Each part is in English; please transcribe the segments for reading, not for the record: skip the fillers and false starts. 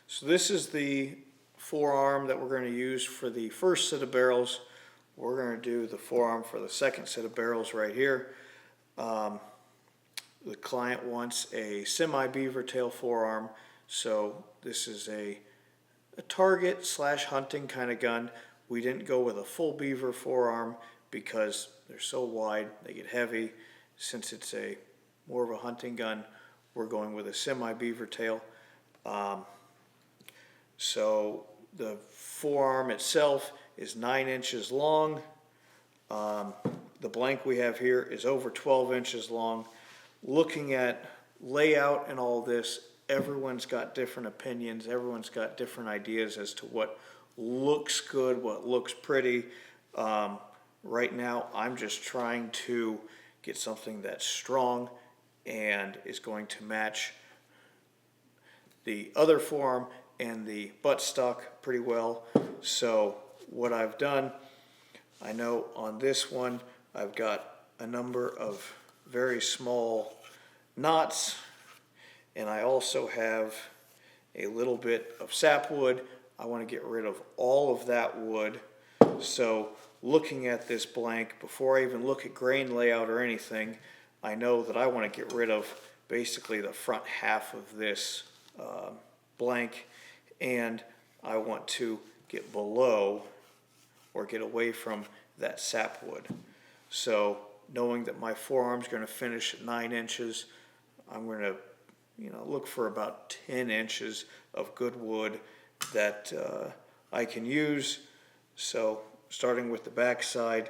So this is the forearm that we're going to use for the first set of barrels. We're going to do the forearm for the second set of barrels right here. The client wants a semi-beaver tail forearm, so this is a target slash hunting kind of gun. We didn't go with a full beaver forearm because they're so wide, they get heavy. Since it's a more of a hunting gun, we're going with a semi-beaver tail. So the forearm itself is 9 inches long. The blank we have here is over 12 inches long. Looking at layout and all this, everyone's got different opinions. Everyone's got different ideas as to what looks good, what looks pretty. Right now, I'm just trying to get something that's strong and is going to match the other forearm and the buttstock pretty well. So what I've done, I know on this one I've got a number of very small knots, and I also have a little bit of sapwood. I want to get rid of all of that wood. So looking at this blank, before I even look at grain layout or anything, I know that I want to get rid of basically the front half of this blank, and I want to get below or get away from that sapwood. So knowing that my forearm's going to finish at 9 inches, I'm going to look for about 10 inches of good wood that I can use. So starting with the back side,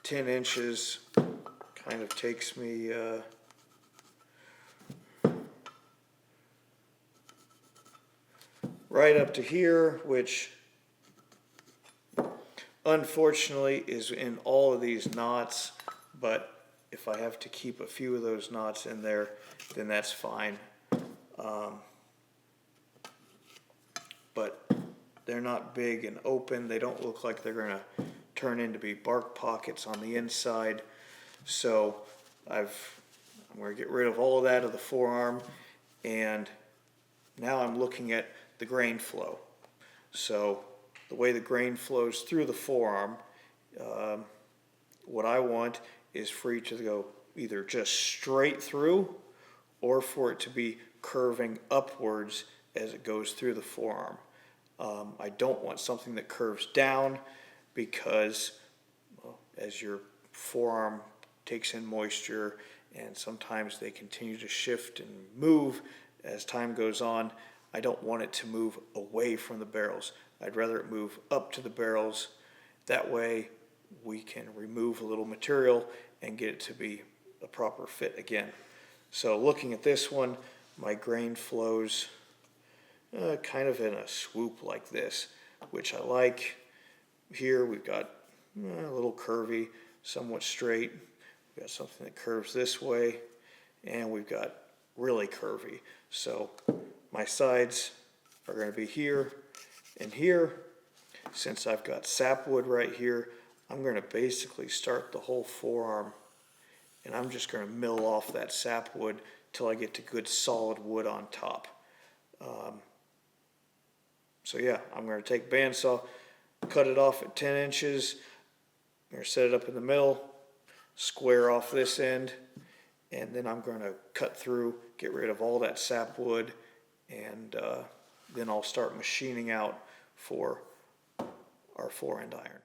10 inches kind of takes me right up to here, which unfortunately is in all of these knots, but if I have to keep a few of those knots in there, then that's fine. But they're not big and open. They don't look like they're going to turn into be bark pockets on the inside. So I'm going to get rid of all of that of the forearm, and now I'm looking at the grain flow. So the way the grain flows through the forearm, what I want is for it to go either just straight through or for it to be curving upwards as it goes through the forearm. I don't want something that curves down because, well, as your forearm takes in moisture and sometimes they continue to shift and move as time goes on, I don't want it to move away from the barrels. I'd rather it move up to the barrels. That way we can remove a little material and get it to be a proper fit again. So looking at this one, my grain flows kind of in a swoop like this, which I like. Here we've got a little curvy, somewhat straight. We've got something that curves this way, and we've got really curvy. So my sides are going to be here and here. Since I've got sapwood right here, I'm going to basically start the whole forearm, and I'm just going to mill off that sapwood till I get to good solid wood on top. So yeah, I'm going to take bandsaw, cut it off at 10 inches. I'm going to set it up in the middle, square off this end, and then I'm going to cut through, get rid of all that sapwood, and then I'll start machining out for our 4-end iron.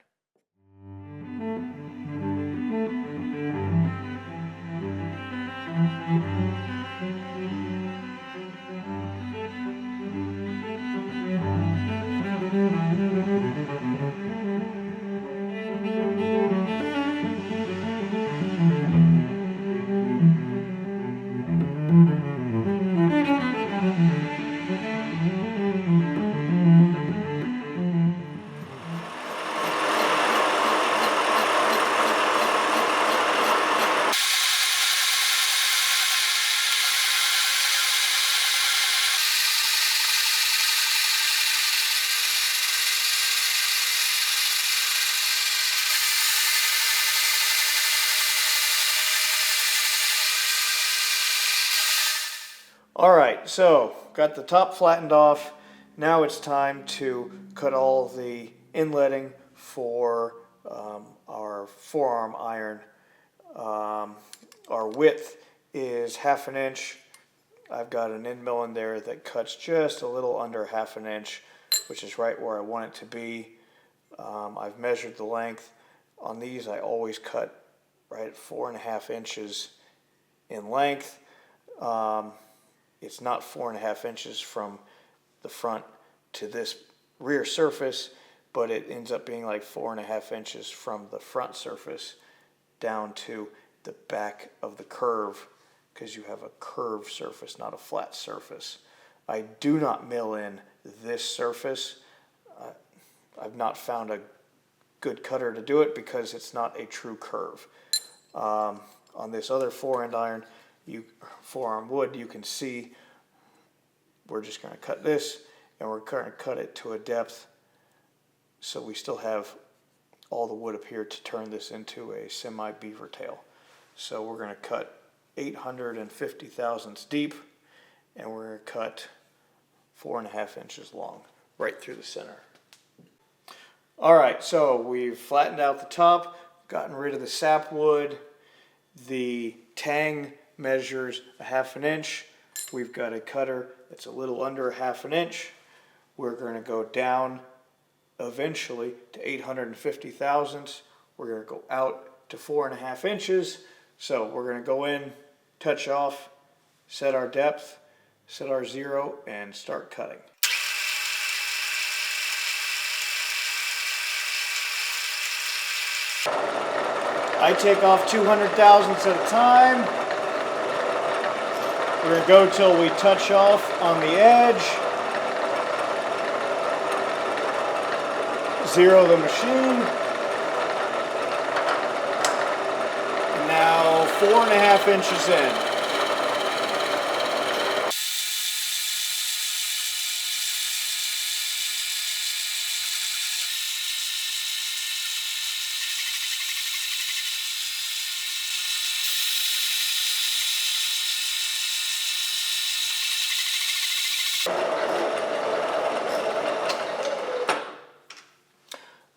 All right, so got the top flattened off. Now it's time to cut all the inletting for our forearm iron. Our width is 1/2 inch. I've got an end mill in there that cuts just a little under 1/2 inch, which is right where I want it to be. I've measured the length. On these, I always cut right at 4.5 inches in length. It's not 4.5 inches from the front to this rear surface, but it ends up being like 4.5 inches from the front surface down to the back of the curve, because you have a curved surface, not a flat surface. I do not mill in this surface. I've not found a good cutter to do it because it's not a true curve. On this other forearm wood, you can see we're just going to cut this, and we're going to cut it to a depth so we still have all the wood up here to turn this into a semi-beaver tail. So we're going to cut 850 thousandths deep, and we're going to cut 4.5 inches long right through the center. Alright, so we've flattened out the top, gotten rid of the sapwood. The tang measures 1/2 inch. We've got a cutter that's a little under 1/2 inch. We're going to go down eventually to 850 thousandths. We're going to go out to 4.5 inches. So we're going to go in, touch off, set our depth, set our zero, and start cutting. I take off 200 thousandths at a time. We're going to go till we touch off on the edge. Zero the machine. And now 4.5 inches in.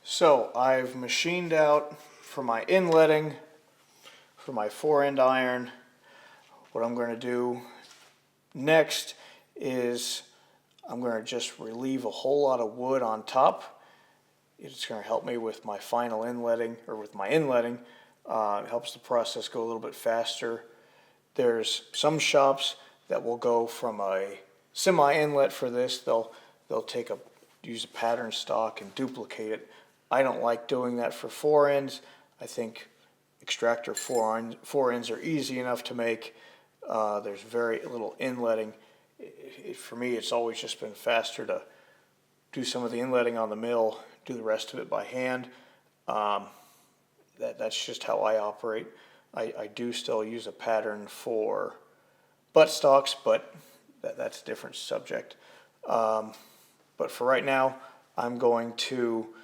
So I've machined out for my inletting, for my 4-end iron. What I'm going to do next is I'm going to just relieve a whole lot of wood on top. It's going to help me with my final inletting, or with my inletting. It helps the process go a little bit faster. There's some shops that will go from a semi-inlet for this. They'll use a pattern stock and duplicate it. I don't like doing that for 4-ends. I think extractor 4-ends are easy enough to make. There's very little inletting. For me, it's always just been faster to do some of the inletting on the mill, do the rest of it by hand. That's just how I operate. I do still use a pattern for buttstocks, but that's a different subject. But for right now, I'm going to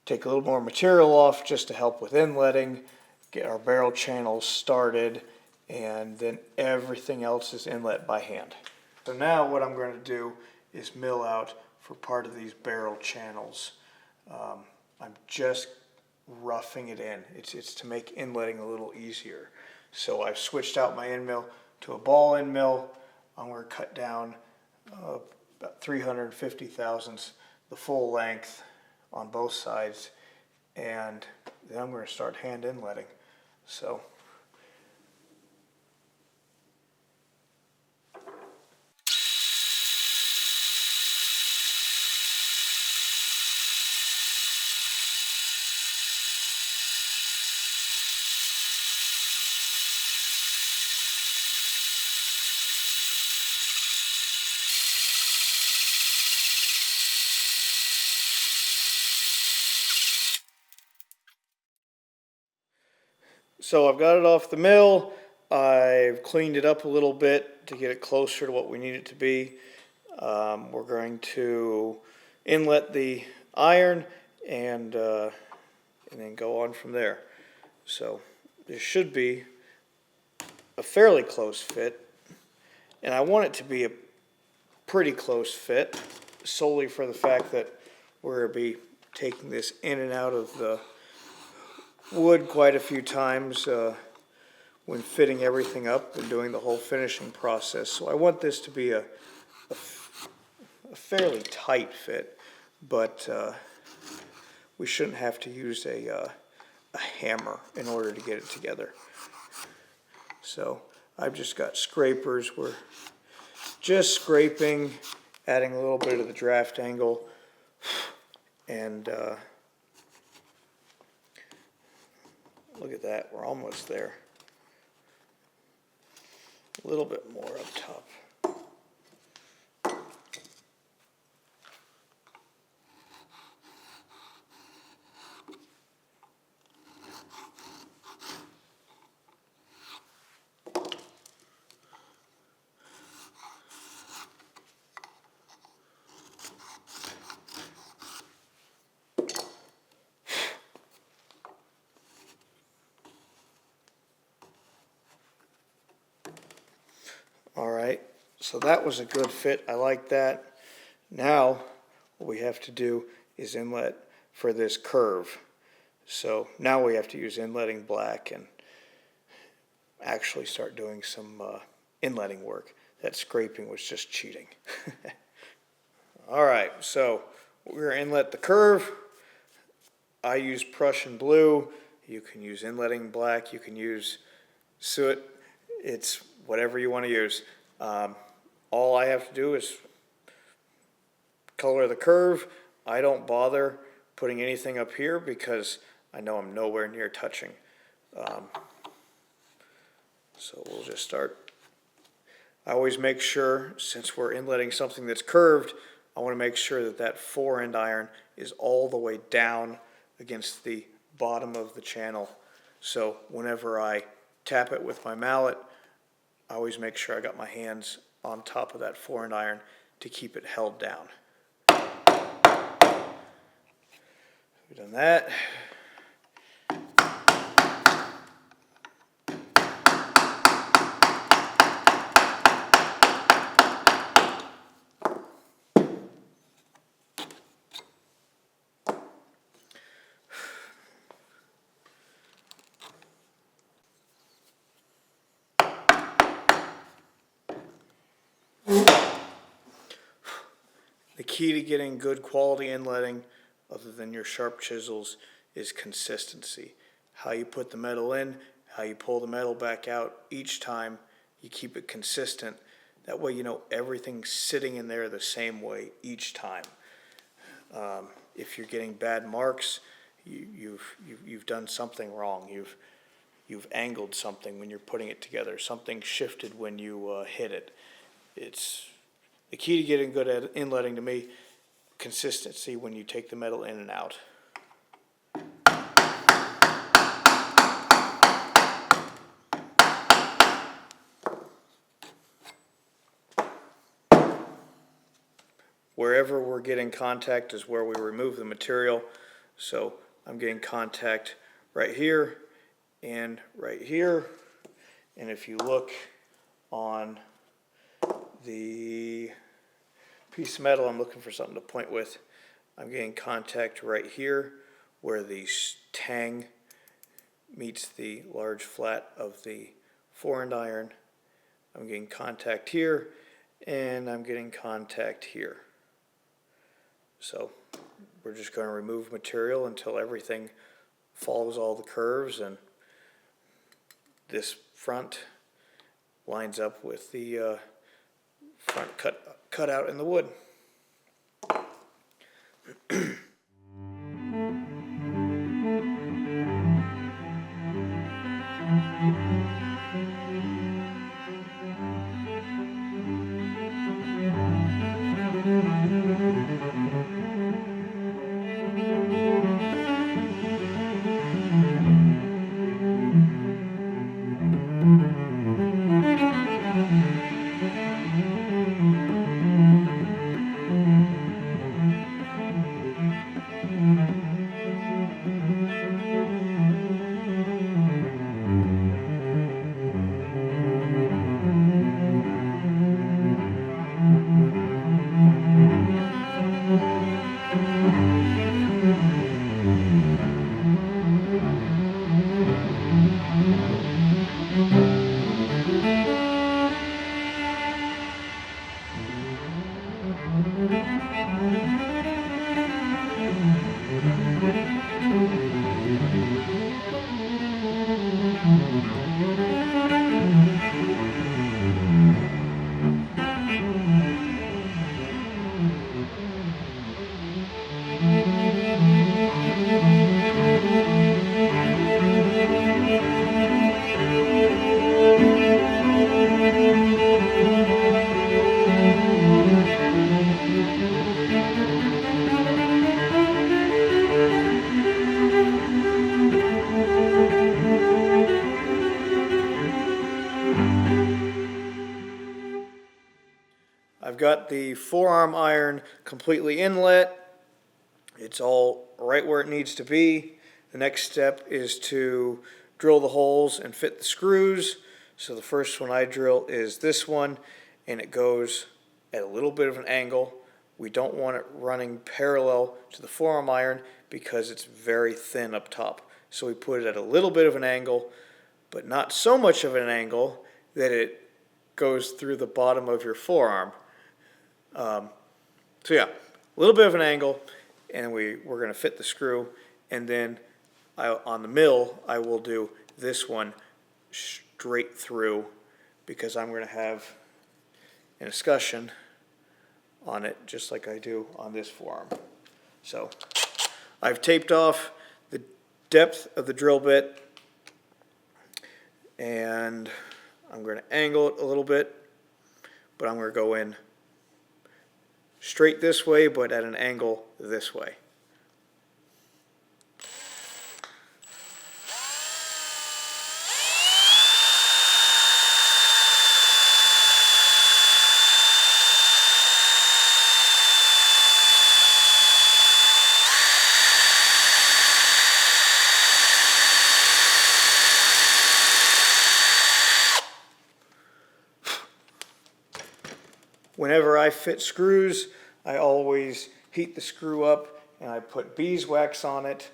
take a little more material off just to help with inletting, get our barrel channels started, and then everything else is inlet by hand. So now what I'm going to do is mill out for part of these barrel channels. I'm just roughing it in. It's to make inletting a little easier. So I've switched out my end mill to a ball end mill. I'm going to cut down about 350 thousandths, the full length on both sides, and then I'm going to start hand inletting. So I've got it off the mill. I've cleaned it up a little bit to get it closer to what we need it to be. We're going to inlet the iron and then go on from there. So this should be a fairly close fit, and I want it to be pretty close fit, solely for the fact that we're going to be taking this in and out of the wood quite a few times when fitting everything up and doing the whole finishing process. So I want this to be a fairly tight fit, but we shouldn't have to use a hammer in order to get it together. So I've just got scrapers. We're just scraping, adding a little bit of the draft angle, and look at that, we're almost there. A little bit more up top. All right, so that was a good fit. I like that. Now, what we have to do is inlet for this curve. So now we have to use inletting black and actually start doing some inletting work. That scraping was just cheating. All right, so we're gonna inlet the curve. I use Prussian blue. You can use inletting black. You can use soot. It's whatever you want to use. All I have to do is color the curve. I don't bother putting anything up here because I know I'm nowhere near touching. So we'll just start. I always make sure, since we're inletting something that's curved, I want to make sure that that fore-end iron is all the way down against the bottom of the channel. So whenever I tap it with my mallet, I always make sure I got my hands on top of that fore-end iron to keep it held down. We've done that. The key to getting good quality inletting, other than your sharp chisels, is consistency. How you put the metal in, how you pull the metal back out each time, you keep it consistent. That way you know everything's sitting in there the same way each time. If you're getting bad marks, you've done something wrong. You've angled something when you're putting it together. Something shifted when you hit it. It's the key to getting good at inletting, to me, consistency when you take the metal in and out. Wherever we're getting contact is where we remove the material. So I'm getting contact right here and right here. And if you look on the piece of metal I'm looking for something to point with, I'm getting contact right here where the tang meets the large flat of the fore-end iron. I'm getting contact here, and I'm getting contact here. So we're just going to remove material until everything follows all the curves, and this front lines up with the front cut out in the wood. I've got the forearm iron completely inlet. It's all right where it needs to be. The next step is to drill the holes and fit the screws. So the first one I drill is this one, and it goes at a little bit of an angle. We don't want it running parallel to the forearm iron because it's very thin up top. So we put it at a little bit of an angle, but not so much of an angle that it goes through the bottom of your forearm. So yeah, a little bit of an angle, and we're going to fit the screw, and then on the mill I will do this one straight through because I'm going to have an escutcheon on it just like I do on this forearm. So I've taped off the depth of the drill bit, and I'm going to angle it a little bit, but I'm going to go in straight this way, but at an angle this way. Whenever I fit screws, I always heat the screw up and I put beeswax on it.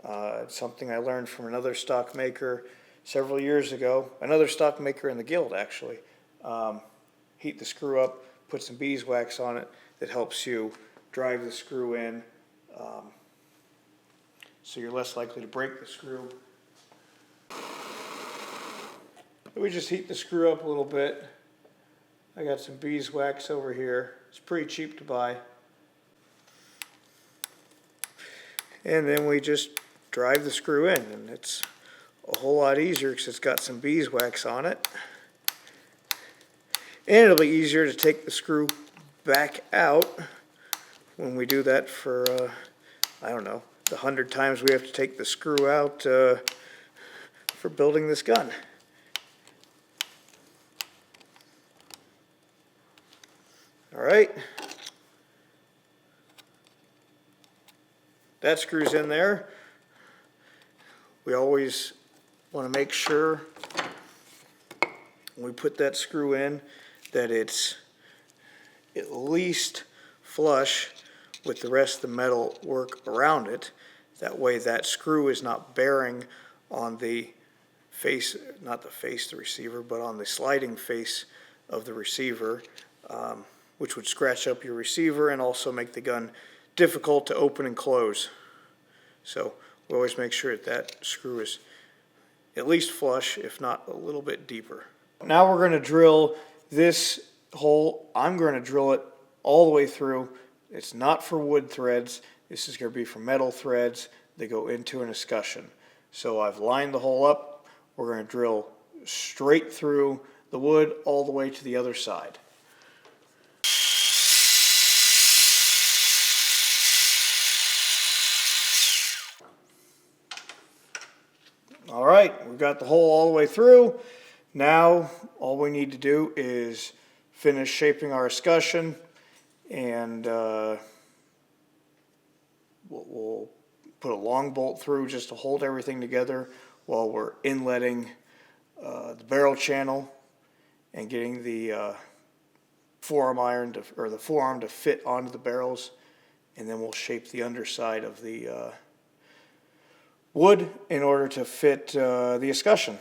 It's something I learned from another stock maker several years ago, another stock maker in the guild actually. Heat the screw up, put some beeswax on it that helps you drive the screw in, so you're less likely to break the screw. We just heat the screw up a little bit. I got some beeswax over here. It's pretty cheap to buy. And then we just drive the screw in, and it's a whole lot easier because it's got some beeswax on it. And it'll be easier to take the screw back out when we do that for, I don't know, the 100 times we have to take the screw out for building this gun. All right, that screws in there. We always want to make sure when we put that screw in that it's at least flush with the rest of the metal work around it. That way that screw is not bearing on the face, not the face of the receiver, but on the sliding face of the receiver, which would scratch up your receiver and also make the gun difficult to open and close. So we always make sure that that screw is at least flush, if not a little bit deeper. Now we're going to drill this hole. I'm going to drill it all the way through. It's not for wood threads. This is going to be for metal threads that go into an escutcheon. So I've lined the hole up. We're going to drill straight through the wood all the way to the other side. All right, we've got the hole all the way through. Now all we need to do is finish shaping our escutcheon, and we'll put a long bolt through just to hold everything together while we're inletting the barrel channel and getting the forearm iron to, or the forearm to fit onto the barrels, and then we'll shape the underside of the wood in order to fit the escutcheon.